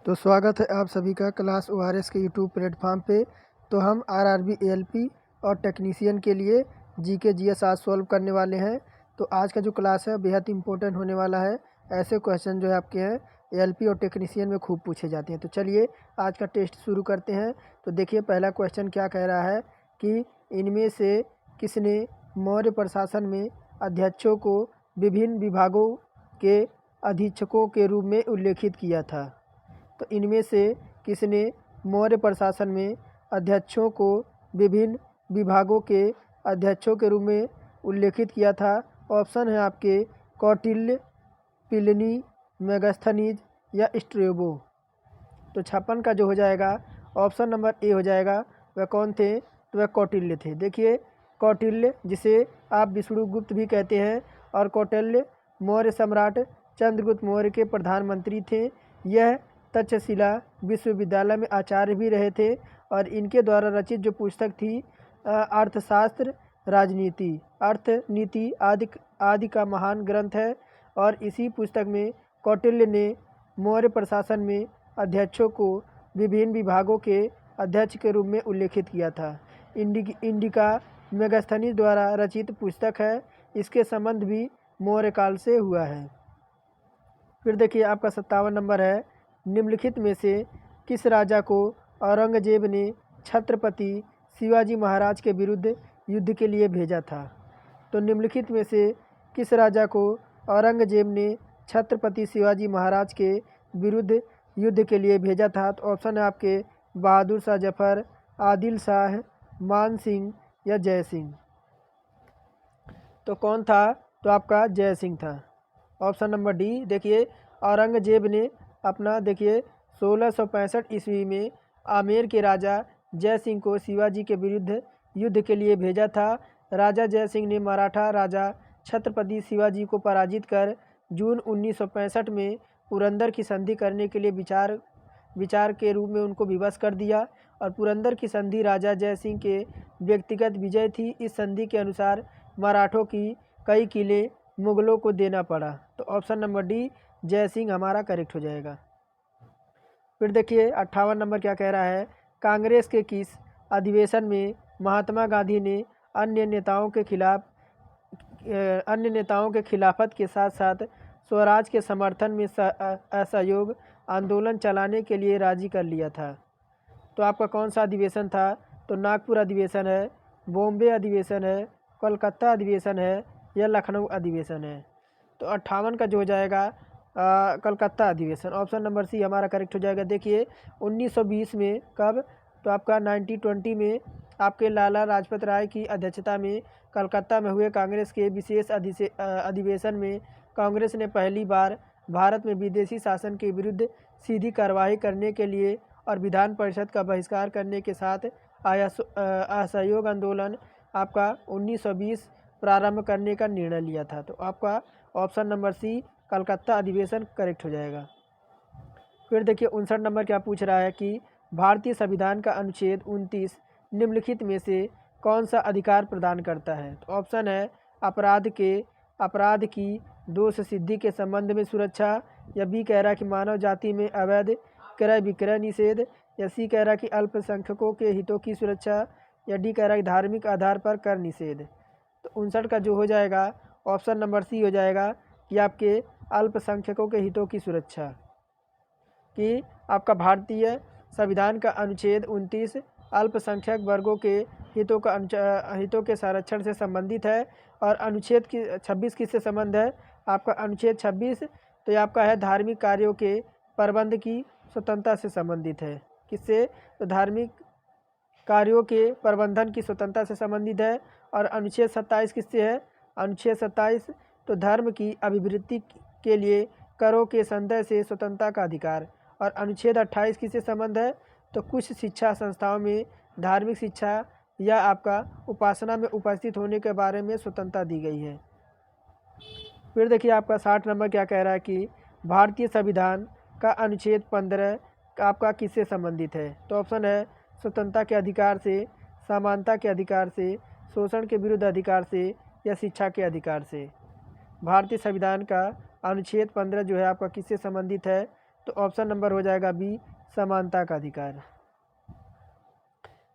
तो स्वागत है आप सभी का क्लास ओआरएस के यूट्यूब प्लेटफॉर्म पे। तो हम आरआरबी एएलपी और टेक्नीशियन के लिए जीके जीएस आज सॉल्व करने वाले हैं। तो आज का जो क्लास है बेहद इंपॉर्टेंट होने वाला है। ऐसे क्वेश्चन जो है आपके हैं एएलपी और टेक्नीशियन में खूब पूछे जाते हैं। तो चलिए आज का टेस्ट शुरू करते हैं। तो देखिए पहला क्वेश्चन क्या कह रहा है कि इनमें से किसने मौर्य प्रशासन में अध्यक्षों को विभिन्न विभागों के अधीक्षकों के रूप में उल्लेखित किया था। तो इनमें से किसने मौर्य प्रशासन में अध्यक्षों को विभिन्न विभागों के अध्यक्षों के रूप में उल्लेखित किया था। ऑप्शन है आपके कौटिल्य, प्लिनी, मेगास्थनीज या स्ट्रेबो। तो 56 का जो हो जाएगा ऑप्शन नंबर ए हो जाएगा। वह कौन थे? तो वह कौटिल्य थे। देखिए कौटिल्य जिसे आप विष्णुगुप्त भी कहते हैं और कौटिल्य मौर्य सम्राट चंद्रगुप्त मौर्य के प्रधानमंत्री थे। यह तक्षशिला विश्वविद्यालय में आचार्य भी रहे थे और इनके द्वारा रचित जो पुस्तक थी अर्थशास्त्र राजनीति अर्थनीति आदि का महान ग्रंथ है। और इसी पुस्तक में कौटिल्य ने मौर्य प्रशासन में अध्यक्षों को विभिन्न विभागों के अध्यक्ष के रूप में उल्लेखित किया था। इंडिका मेगास्थनीज द्वारा रचित पुस्तक है। इसके संबंध भी मौर्य काल से हुआ है। फिर देखिए आपका 57 नंबर है, निम्नलिखित में से किस राजा को औरंगजेब ने छत्रपति शिवाजी महाराज के विरुद्ध युद्ध के लिए भेजा था? तो निम्नलिखित में से किस राजा को औरंगजेब ने छत्रपति शिवाजी महाराज के विरुद्ध युद्ध के लिए भेजा था? तो ऑप्शन है आपके बहादुर शाह जफर, आदिल शाह, मान सिंह या जय सिंह। तो कौन था? तो आपका जय सिंह था। Option number D. देखिए औरंगजेब ने अपना 1665 ईस्वी में आमेर के राजा जय सिंह को शिवाजी के विरुद्ध युद्ध के लिए भेजा था। राजा जय सिंह ने मराठा राजा छत्रपति शिवाजी को पराजित कर जून 1965 में पुरंदर की संधि करने के लिए विचार के रूप में उनको विवश कर दिया। और पुरंदर की संधि राजा जय सिंह के व्यक्तिगत विजय थी। इस संधि के अनुसार मराठों की कई किले मुगलों को देना पड़ा। तो ऑप्शन नंबर डी जय सिंह हमारा करेक्ट हो जाएगा। फिर देखिए 58 नंबर क्या कह रहा है, कांग्रेस के किस अधिवेशन में महात्मा गांधी ने अन्य नेताओं के खिलाफत के साथ साथ स्वराज के समर्थन में असहयोग आंदोलन चलाने के लिए राजी कर लिया था? तो आपका कौन सा अधिवेशन था? तो नागपुर अधिवेशन है, बॉम्बे अधिवेशन है, कोलकाता अधिवेशन है या लखनऊ अधिवेशन है? तो 58 का जो हो जाएगा कलकत्ता अधिवेशन। ऑप्शन नंबर सी हमारा करेक्ट हो जाएगा। देखिए 1920 में, कब? तो आपका 1920 में आपके लाला लाजपत राय की अध्यक्षता में कलकत्ता में हुए कांग्रेस के विशेष अधिवेशन में कांग्रेस ने पहली बार भारत में विदेशी शासन के विरुद्ध सीधी कार्रवाई करने के लिए और विधान परिषद का बहिष्कार करने के साथ असहयोग आंदोलन आपका 1920 प्रारंभ करने का निर्णय लिया था। तो आपका ऑप्शन नंबर सी कलकत्ता अधिवेशन करेक्ट हो जाएगा। फिर देखिए 59 नंबर क्या पूछ रहा है कि भारतीय संविधान का अनुच्छेद 29 निम्नलिखित में से कौन सा अधिकार प्रदान करता है? तो ऑप्शन है अपराध की दोष सिद्धि के संबंध में सुरक्षा, या बी कह रहा है कि मानव जाति में अवैध क्रय विक्रय निषेध, या सी कह रहा है कि अल्पसंख्यकों के हितों की सुरक्षा, या डी कह रहा है कि धार्मिक आधार पर कर निषेध। तो 59 का जो हो जाएगा ऑप्शन नंबर सी हो जाएगा कि आपके अल्पसंख्यकों के हितों की सुरक्षा। कि आपका भारतीय संविधान का अनुच्छेद 29 अल्पसंख्यक वर्गों के हितों के संरक्षण से संबंधित है। और अनुच्छेद की 26 किससे संबंध है? आपका अनुच्छेद 26 तो ये आपका है धार्मिक कार्यों के प्रबंध की स्वतंत्रता से संबंधित है। किससे? तो धार्मिक कार्यों के प्रबंधन की स्वतंत्रता से संबंधित है। और अनुच्छेद 27 किससे है? अनुच्छेद 27 तो धर्म की अभिवृद्धि के लिए करों के संदेह से स्वतंत्रता का अधिकार। और अनुच्छेद 28 किससे संबंध है? तो कुछ शिक्षा संस्थाओं में धार्मिक शिक्षा या आपका उपासना में उपस्थित होने के बारे में स्वतंत्रता दी गई है। फिर देखिए आपका 60 नंबर क्या कह रहा है कि भारतीय संविधान का अनुच्छेद 15 आपका किससे संबंधित है? तो ऑप्शन है स्वतंत्रता के अधिकार से, समानता के अधिकार से, शोषण के विरुद्ध अधिकार से या शिक्षा के अधिकार से। भारतीय संविधान का अनुच्छेद 15 जो है आपका किससे संबंधित है? तो ऑप्शन नंबर हो जाएगा बी, समानता का अधिकार।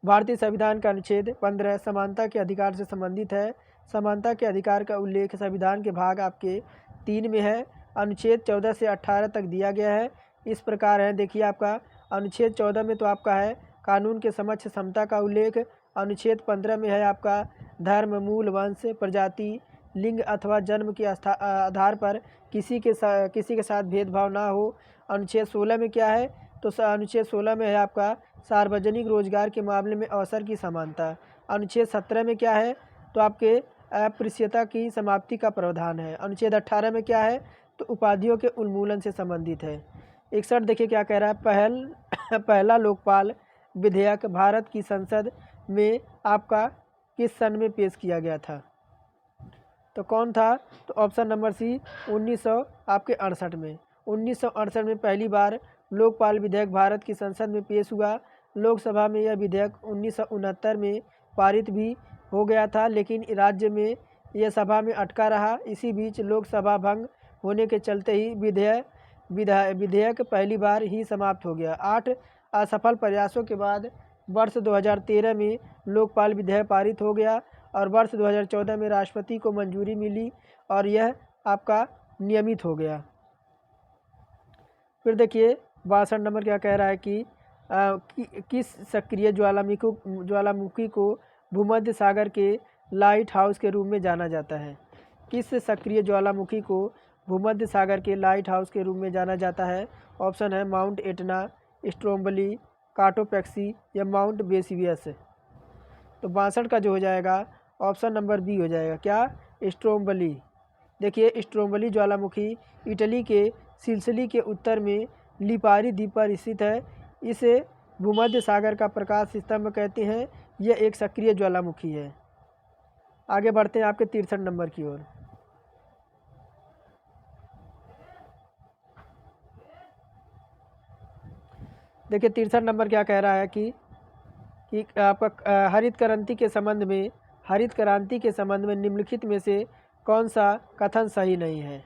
भारतीय संविधान का अनुच्छेद 15 समानता के अधिकार से संबंधित है। समानता के अधिकार का उल्लेख संविधान के भाग आपके 3 में है। अनुच्छेद 14 से 18 तक दिया गया है। इस प्रकार है, देखिए आपका अनुच्छेद 14 में तो आपका है कानून के समक्ष समता का उल्लेख। अनुच्छेद 15 में है आपका धर्म, मूल, वंश, प्रजाति, लिंग अथवा जन्म के आधार पर किसी के साथ भेदभाव ना हो। अनुच्छेद 16 में क्या है, तो अनुच्छेद 16 में है आपका सार्वजनिक रोजगार के मामले में अवसर की समानता। अनुच्छेद 17 में क्या है, तो आपके अस्पृश्यता की समाप्ति का प्रावधान है। अनुच्छेद 18 में क्या है, तो उपाधियों के उन्मूलन से संबंधित है। 61 देखिए क्या कह रहा है, पहला लोकपाल विधेयक भारत की संसद में आपका किस सन में पेश किया गया था, तो कौन था, तो ऑप्शन नंबर सी 1968 में। 1968 में पहली बार लोकपाल विधेयक भारत की संसद में पेश हुआ। लोकसभा में यह विधेयक 1969 में पारित भी हो गया था, लेकिन राज्य में यह सभा में अटका रहा। इसी बीच लोकसभा भंग होने के चलते ही विधेयक पहली बार ही समाप्त हो गया। 8 असफल प्रयासों के बाद वर्ष 2013 में लोकपाल विधेयक पारित हो गया और वर्ष 2014 में राष्ट्रपति को मंजूरी मिली और यह आपका नियमित हो गया। फिर देखिए 62 नंबर क्या कह रहा है कि किस सक्रिय ज्वालामुखी को भूमध्य सागर के लाइट हाउस के रूप में जाना जाता है। किस सक्रिय ज्वालामुखी को भूमध्य सागर के लाइट हाउस के रूप में जाना जाता है। ऑप्शन है माउंट एटना, स्ट्रोम्बली, काटोपैक्सी या माउंट वेसुवियस। तो 62 का जो हो जाएगा ऑप्शन नंबर बी हो जाएगा, क्या, स्ट्रोम्बली। देखिए स्ट्रोम्बली ज्वालामुखी इटली के सिसिली के उत्तर में लिपारी द्वीप पर स्थित है। इसे भूमध्य सागर का प्रकाश स्तंभ कहते हैं। यह एक सक्रिय ज्वालामुखी है। आगे बढ़ते हैं आपके 63 नंबर की ओर। देखिए 63 नंबर क्या कह रहा है कि आपका हरित क्रांति के संबंध में निम्नलिखित में से कौन सा कथन सही नहीं है।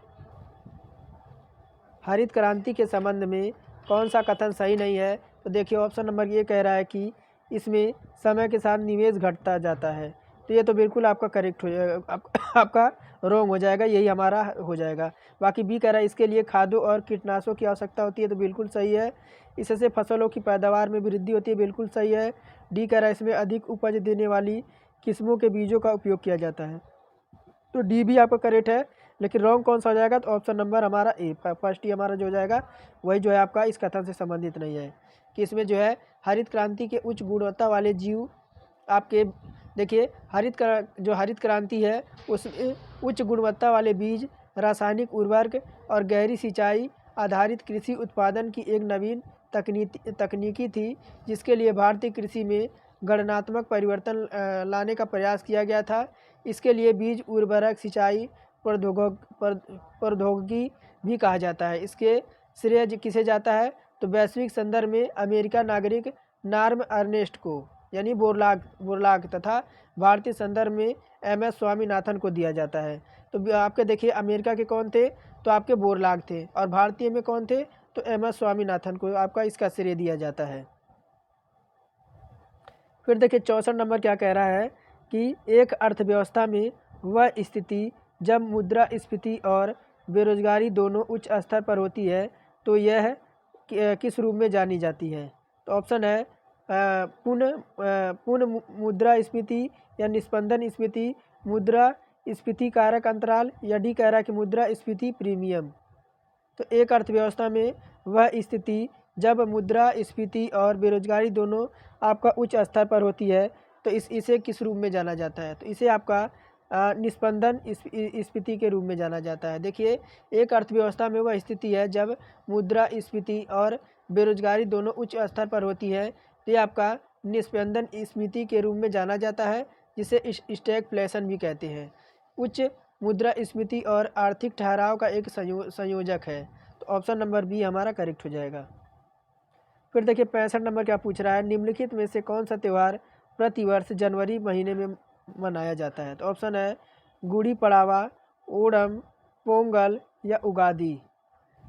हरित क्रांति के संबंध में कौन सा कथन सही नहीं है, तो देखिए ऑप्शन नंबर ये कह रहा है कि इसमें समय के साथ निवेश घटता जाता है। तो ये तो बिल्कुल आपका करेक्ट हो जाएगा, आपका रॉन्ग हो जाएगा, यही हमारा हो जाएगा। बाकी बी कह रहा है इसके लिए खादों और कीटनाशकों की आवश्यकता होती है, तो बिल्कुल सही है। इससे फसलों की पैदावार में वृद्धि होती है, बिल्कुल सही है। डी कह रहा है इसमें अधिक उपज देने वाली किस्मों के बीजों का उपयोग किया जाता है, तो डी भी आपका करेक्ट है। लेकिन रॉन्ग कौन सा हो जाएगा, तो ऑप्शन नंबर हमारा ए, फर्स्ट ही हमारा जो हो जाएगा वही जो है आपका इस कथन से संबंधित नहीं है कि इसमें जो है हरित क्रांति के उच्च गुणवत्ता वाले जीव आपके, देखिए हरित क्रांति है उसमें उच्च गुणवत्ता वाले बीज, रासायनिक उर्वरक और गहरी सिंचाई आधारित कृषि उत्पादन की एक नवीन तकनीकी थी, जिसके लिए भारतीय कृषि में गणनात्मक परिवर्तन लाने का प्रयास किया गया था। इसके लिए बीज, उर्वरक, सिंचाई प्रौद्योगिकी भी कहा जाता है। इसके श्रेय किसे जाता है, तो वैश्विक संदर्भ में अमेरिका नागरिक नॉर्म अर्नेस्ट को, यानी बोरलाग तथा भारतीय संदर्भ में MS स्वामीनाथन को दिया जाता है। तो आपके देखिए अमेरिका के कौन थे, तो आपके बोरलाग थे, और भारतीय में कौन थे, तो MS स्वामीनाथन को आपका इसका श्रेय दिया जाता है। फिर देखिए 64 नंबर क्या कह रहा है कि एक अर्थव्यवस्था में वह स्थिति जब मुद्रास्फीति और बेरोजगारी दोनों उच्च स्तर पर होती है, तो यह किस रूप में जानी जाती है। तो ऑप्शन है पूर्ण मुद्रास्फीति या निस्पंदन स्फीति, मुद्रास्फीति कारक अंतराल, या डी कह रहा है कि मुद्रास्फीति प्रीमियम। तो एक अर्थव्यवस्था में वह स्थिति जब मुद्रास्फीति और बेरोजगारी दोनों आपका उच्च स्तर पर होती है, तो इसे किस रूप में जाना जाता है, तो इसे आपका निस्पंदन स्फीति के रूप में जाना जाता है। देखिए एक अर्थव्यवस्था में वह स्थिति है जब मुद्रास्फीति और बेरोजगारी दोनों उच्च स्तर पर होती है, तो ये आपका निस्पंदन स्फीति के रूप में जाना जाता है, जिसे स्टैगफ्लेशन भी कहते हैं। उच्च मुद्रास्फीति और आर्थिक ठहराव का एक संयोजक है। तो ऑप्शन नंबर बी हमारा करेक्ट हो जाएगा। फिर देखिए 65 नंबर क्या पूछ रहा है, निम्नलिखित में से कौन सा त्यौहार प्रतिवर्ष जनवरी महीने में मनाया जाता है। तो ऑप्शन है गुड़ी पड़ावा, ओणम, पोंगल या उगादी।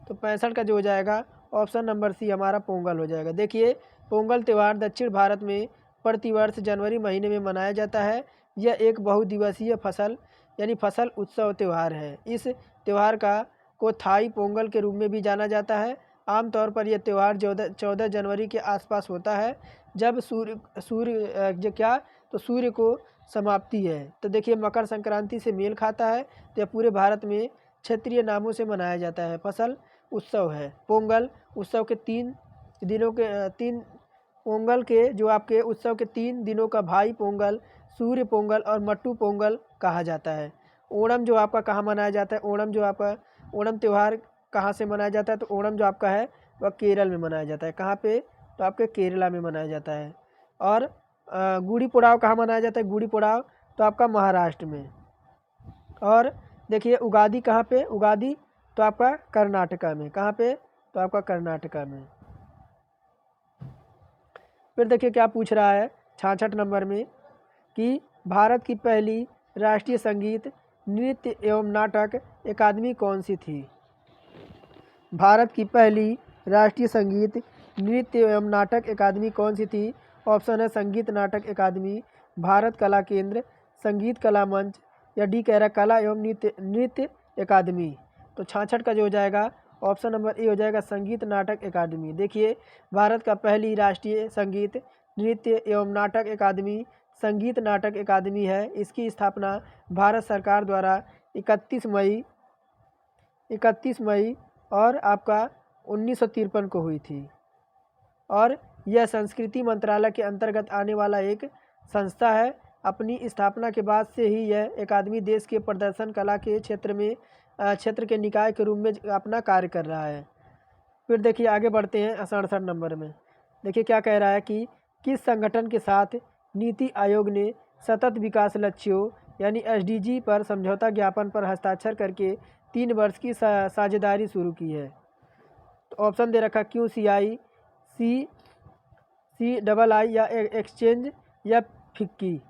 तो 65 का जो हो जाएगा ऑप्शन नंबर सी हमारा पोंगल हो जाएगा। देखिए पोंगल त्यौहार दक्षिण भारत में प्रतिवर्ष जनवरी महीने में मनाया जाता है। यह एक बहुदिवसीय फसल उत्सव त्यौहार है। इस त्यौहार को थाई पोंगल के रूप में भी जाना जाता है। आमतौर पर यह त्यौहार 14 जनवरी के आसपास होता है, जब सूर्य को समाप्ति है। तो देखिए मकर संक्रांति से मेल खाता है। तो यह पूरे भारत में क्षेत्रीय नामों से मनाया जाता है। फसल उत्सव है। पोंगल उत्सव के 3 दिनों के पोंगल के जो आपके उत्सव के 3 दिनों का भाई पोंगल, सूर्य पोंगल और मट्टू पोंगल कहा जाता है। ओणम जो आपका कहाँ मनाया जाता है, ओणम त्यौहार कहाँ से मनाया जाता है, तो ओणम जो आपका है वह केरल में मनाया जाता है। कहाँ पे, तो आपके केरला में मनाया जाता है। और गुड़ी पड़ाव कहाँ मनाया जाता है, गुड़ी पड़ाव तो आपका महाराष्ट्र में। और देखिए उगादी कहाँ पे, उगादी तो आपका कर्नाटका में। कहाँ पे, तो आपका कर्नाटका में। फिर देखिए क्या पूछ रहा है 66 नंबर में कि भारत की पहली राष्ट्रीय संगीत, नृत्य एवं नाटक अकादमी कौन सी थी। भारत की पहली राष्ट्रीय संगीत, नृत्य एवं नाटक अकादमी कौन सी थी। ऑप्शन है संगीत नाटक अकादमी, भारत कला केंद्र, संगीत कला मंच, या डी कह रहा कला एवं नृत्य अकादमी। तो 66 का जो हो जाएगा ऑप्शन नंबर ए हो जाएगा संगीत नाटक अकादमी। देखिए भारत का पहली राष्ट्रीय संगीत, नृत्य एवं नाटक अकादमी संगीत नाटक अकादमी है। इसकी स्थापना भारत सरकार द्वारा 31 मई और आपका 1953 को हुई थी। और यह संस्कृति मंत्रालय के अंतर्गत आने वाला एक संस्था है। अपनी स्थापना के बाद से ही यह अकादमी देश के प्रदर्शन कला के क्षेत्र के निकाय के रूप में अपना कार्य कर रहा है। फिर देखिए आगे बढ़ते हैं 68 नंबर में। देखिए क्या कह रहा है कि किस संगठन के साथ नीति आयोग ने सतत विकास लक्ष्यों यानी SDG पर समझौता ज्ञापन पर हस्ताक्षर करके 3 वर्ष की साझेदारी शुरू की है। तो ऑप्शन दे रखा QCI, CII या एक्सचेंज या फिक्की।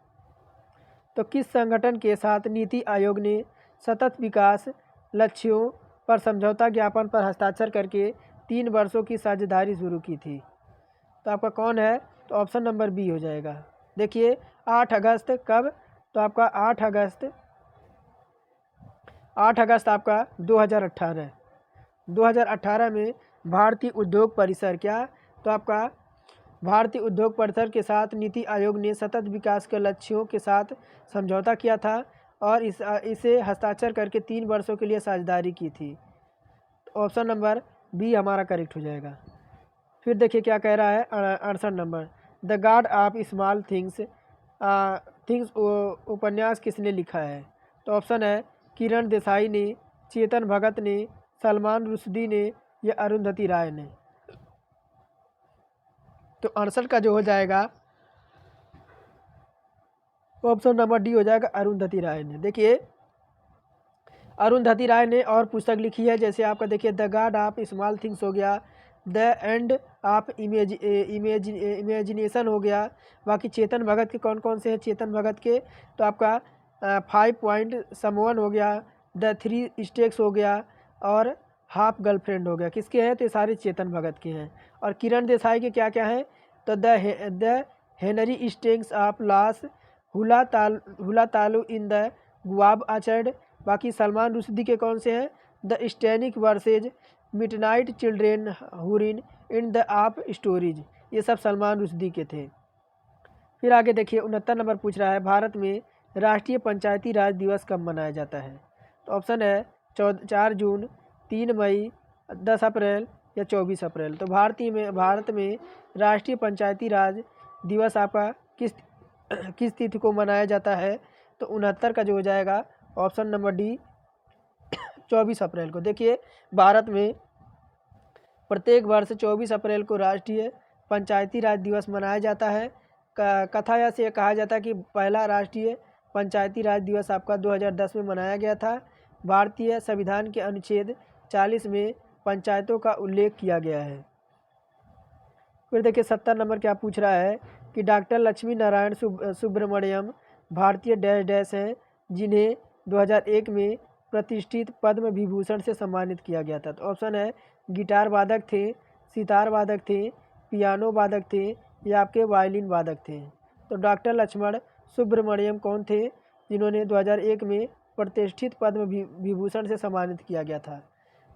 तो किस संगठन के साथ नीति आयोग ने सतत विकास लक्ष्यों पर समझौता ज्ञापन पर हस्ताक्षर करके 3 वर्षों की साझेदारी शुरू की थी। तो आपका कौन है, तो ऑप्शन नंबर बी हो जाएगा। देखिए 8 अगस्त कब, तो आपका 8 अगस्त आपका 2018 में भारतीय उद्योग परिसर तो आपका भारतीय उद्योग परिसर के साथ नीति आयोग ने सतत विकास के लक्ष्यों के साथ समझौता किया था और इसे हस्ताक्षर करके 3 वर्षों के लिए साझेदारी की थी। तो ऑप्शन नंबर बी हमारा करेक्ट हो जाएगा। फिर देखिए क्या कह रहा है 68 number, the God of small things उपन्यास किसने लिखा है। तो ऑप्शन है किरण देसाई ने, चेतन भगत ने, सलमान रुश्दी ने या अरुंधति राय ने। तो 68 का जो हो जाएगा ऑप्शन नंबर डी हो जाएगा, अरुंधति राय ने। देखिए अरुंधति राय ने और पुस्तक लिखी है, जैसे आपका देखिए the God of small things हो गया, द एंड ऑफ इमेजिनेशन हो गया। बाकी चेतन भगत के कौन कौन से हैं, चेतन भगत के तो आपका 5 पॉइंट समवन हो गया, द 3 स्टेक्स हो गया और हाफ गर्लफ्रेंड हो गया। किसके हैं, तो ये सारे चेतन भगत के हैं। और किरण देसाई के क्या क्या हैं, तो the Henry stakes of loss, hula तालू इन द गुआब आचर्ड। बाकी सलमान रुश्दी के कौन से हैं, the satanic verses midnight children हुरिन इन द ऑफ स्टोरीज। ये सब सलमान रुश्दी के थे। फिर आगे देखिए 69 नंबर पूछ रहा है, भारत में राष्ट्रीय पंचायती राज दिवस कब मनाया जाता है। तो ऑप्शन है 4 जून, 3 मई, 10 अप्रैल या 24 अप्रैल। तो भारत में राष्ट्रीय पंचायती राज दिवस आपका किस तिथि को मनाया जाता है। तो 69 का जो हो जाएगा ऑप्शन नंबर डी 24 अप्रैल को। देखिए भारत में प्रत्येक वर्ष 24 अप्रैल को राष्ट्रीय पंचायती राज दिवस मनाया जाता है। कथा या से कहा जाता है कि पहला राष्ट्रीय पंचायती राज दिवस आपका 2010 में मनाया गया था। भारतीय संविधान के अनुच्छेद 40 में पंचायतों का उल्लेख किया गया है। फिर देखिए 70 नंबर क्या पूछ रहा है कि डॉक्टर लक्ष्मी नारायण सुब्रमण्यम भारतीय डैश डैश हैं जिन्हें 2001 में प्रतिष्ठित पद्म विभूषण से सम्मानित किया गया था। तो ऑप्शन है गिटार वादक थे, सितार वादक थे, पियानो वादक थे या आपके वायलिन वादक थे? तो डॉक्टर लक्ष्मण सुब्रमण्यम कौन थे जिन्होंने 2001 में प्रतिष्ठित पद्म विभूषण से सम्मानित किया गया था?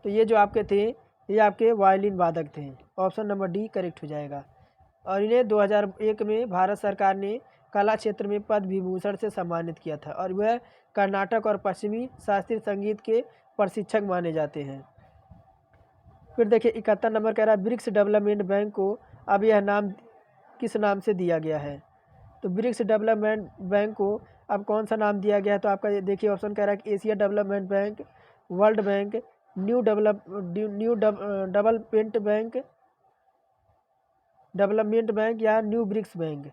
तो ये जो आपके थे ये आपके वायलिन वादक थे। ऑप्शन नंबर डी करेक्ट हो जाएगा। और इन्हें 2001 में भारत सरकार ने कला क्षेत्र में पद्म विभूषण से सम्मानित किया था और वह कर्नाटक और पश्चिमी शास्त्रीय संगीत के प्रशिक्षक माने जाते हैं। फिर देखिए 71 नंबर कह रहा है ब्रिक्स डेवलपमेंट बैंक को अब यह नाम किस नाम से दिया गया है? तो ब्रिक्स डेवलपमेंट बैंक को अब कौन सा नाम दिया गया है? तो आपका ये देखिए ऑप्शन कह रहा है कि Asia development bank, world bank, new development bank या न्यू ब्रिक्स बैंक।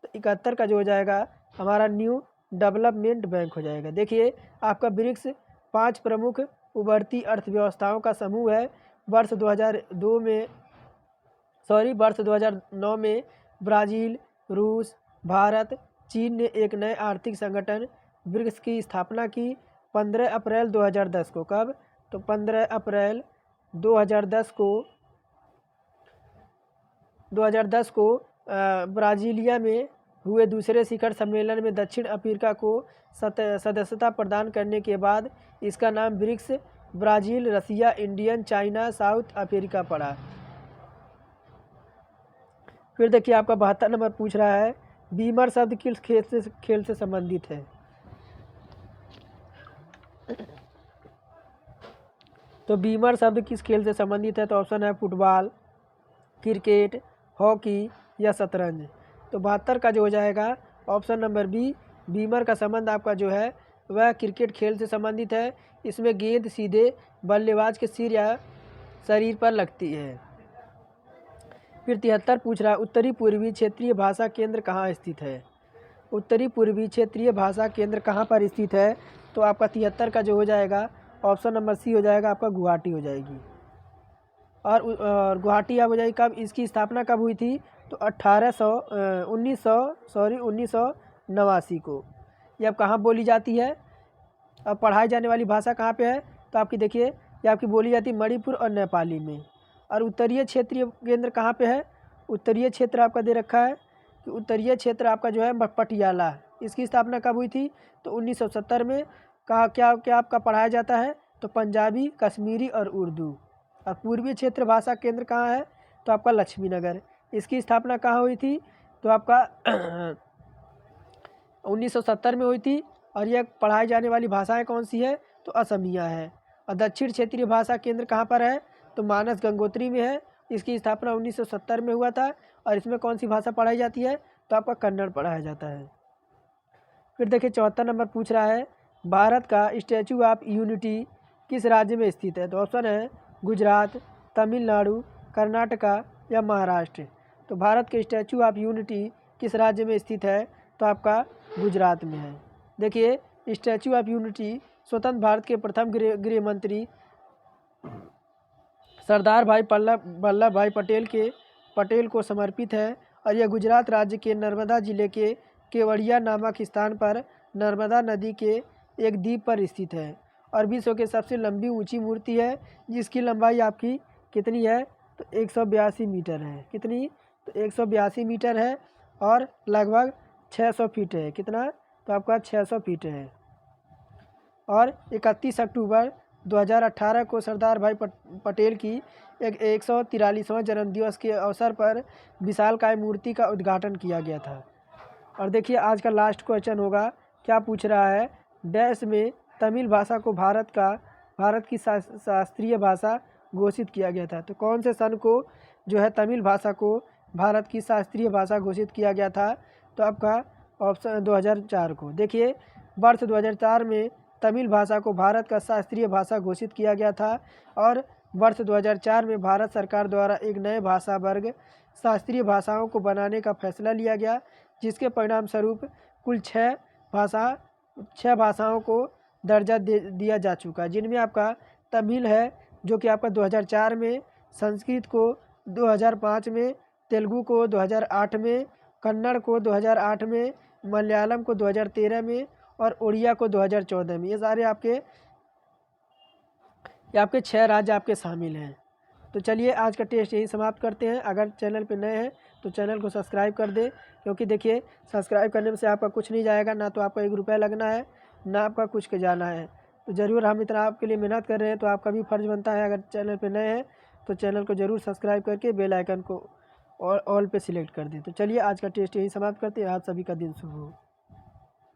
तो 71 का जो हो जाएगा हमारा न्यू डेवलपमेंट बैंक हो जाएगा। देखिए आपका ब्रिक्स 5 प्रमुख उभरती अर्थव्यवस्थाओं का समूह है। वर्ष 2009 में ब्राज़ील, रूस, भारत, चीन ने एक नए आर्थिक संगठन ब्रिक्स की स्थापना की 15 अप्रैल 2010 को। कब? तो 15 अप्रैल 2010 को ब्राज़ीलिया में हुए दूसरे शिखर सम्मेलन में दक्षिण अफ्रीका को सदस्यता प्रदान करने के बाद इसका नाम ब्रिक्स ब्राज़ील, रसिया, इंडियन, चाइना, साउथ अफ्रीका पड़ा। फिर देखिए आपका 72 नंबर पूछ रहा है बीमर शब्द किस खेल से संबंधित है? तो बीमर शब्द किस खेल से संबंधित है? तो ऑप्शन है फुटबॉल, क्रिकेट, हॉकी या शतरंज। तो 72 का जो हो जाएगा ऑप्शन नंबर बी, बीमर का संबंध आपका जो है वह क्रिकेट खेल से संबंधित है। इसमें गेंद सीधे बल्लेबाज के सिर या शरीर पर लगती है। फिर 73 पूछ रहा है उत्तरी पूर्वी क्षेत्रीय भाषा केंद्र कहाँ स्थित है? उत्तरी पूर्वी क्षेत्रीय भाषा केंद्र कहाँ पर स्थित है? तो आपका 73 का जो हो जाएगा ऑप्शन नंबर सी हो जाएगा, आपका गुवाहाटी हो जाएगी। और गुवाहाटी अब हो जाएगी कब? इसकी स्थापना कब हुई थी? तो 1989 को। ये अब कहाँ बोली जाती है? अब पढ़ाई जाने वाली भाषा कहाँ पे है? तो आपकी देखिए ये आपकी बोली जाती है मणिपुर और नेपाली में। और उत्तरीय क्षेत्रीय केंद्र कहाँ पे है? उत्तरीय क्षेत्र आपका दे रखा है कि उत्तरीय क्षेत्र आपका जो है पटियाला। इसकी स्थापना कब हुई थी? तो 1970 में। कहा क्या क्या आपका पढ़ाया जाता है? तो पंजाबी, कश्मीरी और उर्दू। और पूर्वी क्षेत्र भाषा केंद्र कहाँ है? तो आपका लक्ष्मी नगर। इसकी स्थापना कहाँ हुई थी? तो आपका 1970 में हुई थी। और यह पढ़ाई जाने वाली भाषाएं कौन सी है? तो असमिया है। और दक्षिण क्षेत्रीय भाषा केंद्र कहाँ पर है? तो मानस गंगोत्री में है। इसकी स्थापना 1970 में हुआ था। और इसमें कौन सी भाषा पढ़ाई जाती है? तो आपका कन्नड़ पढ़ाया जाता है। फिर देखिए 74 नंबर पूछ रहा है भारत का स्टैचू ऑफ यूनिटी किस राज्य में स्थित है? तो ऑप्शन है गुजरात, तमिलनाडु, कर्नाटका या महाराष्ट्र। तो भारत के स्टैचू ऑफ यूनिटी किस राज्य में स्थित है? तो आपका गुजरात में है। देखिए स्टैचू ऑफ यूनिटी स्वतंत्र भारत के प्रथम गृह मंत्री सरदार भाई वल्लभ भाई पटेल को समर्पित है। और यह गुजरात राज्य के नर्मदा जिले के केवड़िया नामक स्थान पर नर्मदा नदी के एक द्वीप पर स्थित है और विश्व के सबसे लंबी ऊंची मूर्ति है जिसकी लंबाई आपकी कितनी है? तो 182 मीटर है। कितनी? तो 182 मीटर है और लगभग 600 फीट है। कितना? तो आपका 600 फीट है। और 31 अक्टूबर 2018 को सरदार भाई पटेल की 143वां जन्मदिवस के अवसर पर विशालकाय मूर्ति का उद्घाटन किया गया था। और देखिए आज का लास्ट क्वेश्चन होगा, क्या पूछ रहा है? डैश में तमिल भाषा को भारत की शास्त्रीय भाषा घोषित किया गया था। तो कौन से सन को जो है तमिल भाषा को भारत की शास्त्रीय भाषा घोषित किया गया था? तो आपका ऑप्शन 2004 को। देखिए वर्ष 2004 में तमिल भाषा को भारत का शास्त्रीय भाषा घोषित किया गया था। और वर्ष 2004 में भारत सरकार द्वारा एक नए भाषा वर्ग शास्त्रीय भाषाओं को बनाने का फैसला लिया गया, जिसके परिणाम स्वरूप कुल 6 भाषाओं को दर्जा दिया जा चुका है, जिनमें आपका तमिल है जो कि आपका 2004 में, संस्कृत को 2005 में, तेलुगु को 2008 में, कन्नड़ को 2008 में, मलयालम को 2013 में और उड़िया को 2014 में। ये सारे आपके 6 राज्य आपके शामिल हैं। तो चलिए आज का टेस्ट यही समाप्त करते हैं। अगर चैनल पे नए हैं तो चैनल को सब्सक्राइब कर दें, क्योंकि देखिए सब्सक्राइब करने से आपका कुछ नहीं जाएगा, ना तो आपका 1 रुपया लगना है, ना आपका कुछ के जाना है। तो ज़रूर हम इतना आपके लिए मेहनत कर रहे हैं, तो आपका भी फ़र्ज़ बनता है, अगर चैनल पे नए हैं तो चैनल को ज़रूर सब्सक्राइब करके बेल आइकन को ऑल पे सिलेक्ट कर दें। तो चलिए आज का टेस्ट यही समाप्त करते हैं। आप सभी का दिन शुभ हो।